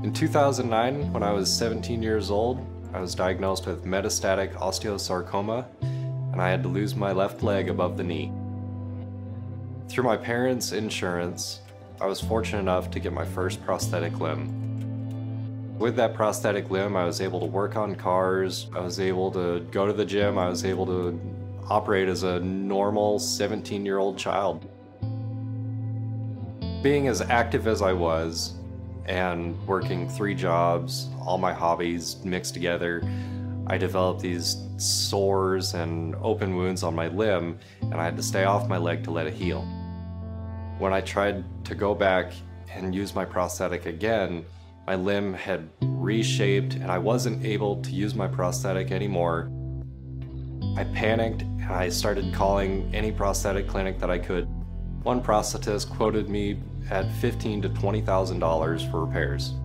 In 2009, when I was 17 years old, I was diagnosed with metastatic osteosarcoma, and I had to lose my left leg above the knee. Through my parents' insurance, I was fortunate enough to get my first prosthetic limb. With that prosthetic limb, I was able to work on cars, I was able to go to the gym, I was able to operate as a normal 17-year-old child. Being as active as I was, and working 3 jobs, all my hobbies mixed together, I developed these sores and open wounds on my limb, and I had to stay off my leg to let it heal. When I tried to go back and use my prosthetic again, my limb had reshaped and I wasn't able to use my prosthetic anymore. I panicked and I started calling any prosthetic clinic that I could. One prosthetist quoted me at $15,000 to $20,000 for repairs.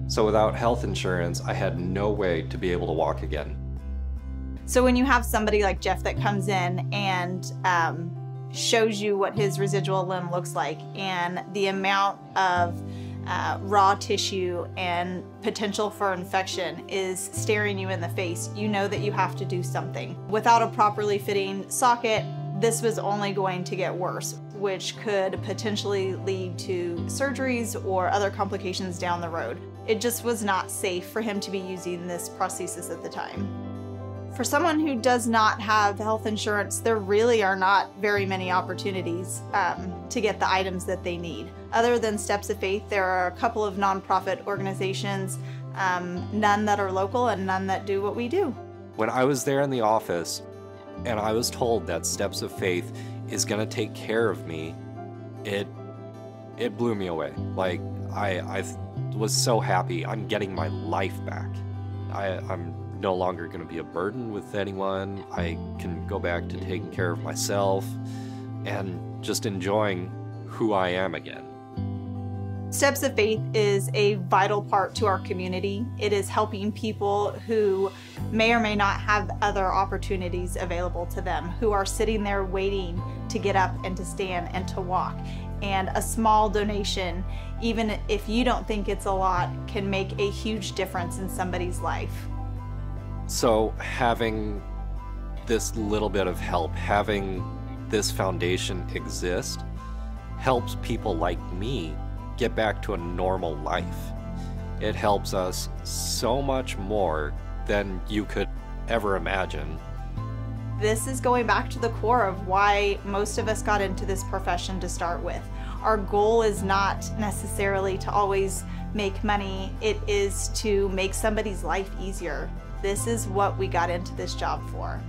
So without health insurance, I had no way to be able to walk again. So when you have somebody like Jeff that comes in and shows you what his residual limb looks like and the amount of raw tissue and potential for infection is staring you in the face, you know that you have to do something. Without a properly fitting socket, this was only going to get worse, which could potentially lead to surgeries or other complications down the road. It just was not safe for him to be using this prosthesis at the time. For someone who does not have health insurance, there really are not very many opportunities to get the items that they need. Other than Steps of Faith, there are a couple of nonprofit organizations, none that are local and none that do what we do. When I was there in the office and I was told that Steps of Faith is gonna take care of me, it blew me away. Like, I was so happy. I'm getting my life back. I'm no longer going to be a burden with anyone. I can go back to taking care of myself and just enjoying who I am again. Steps of Faith is a vital part to our community. It is helping people who may or may not have other opportunities available to them, who are sitting there waiting to get up and to stand and to walk. And a small donation, even if you don't think it's a lot, can make a huge difference in somebody's life. So having this little bit of help, having this foundation exist, helps people like me get back to a normal life. It helps us so much more than you could ever imagine. This is going back to the core of why most of us got into this profession to start with. Our goal is not necessarily to always make money, it is to make somebody's life easier. This is what we got into this job for.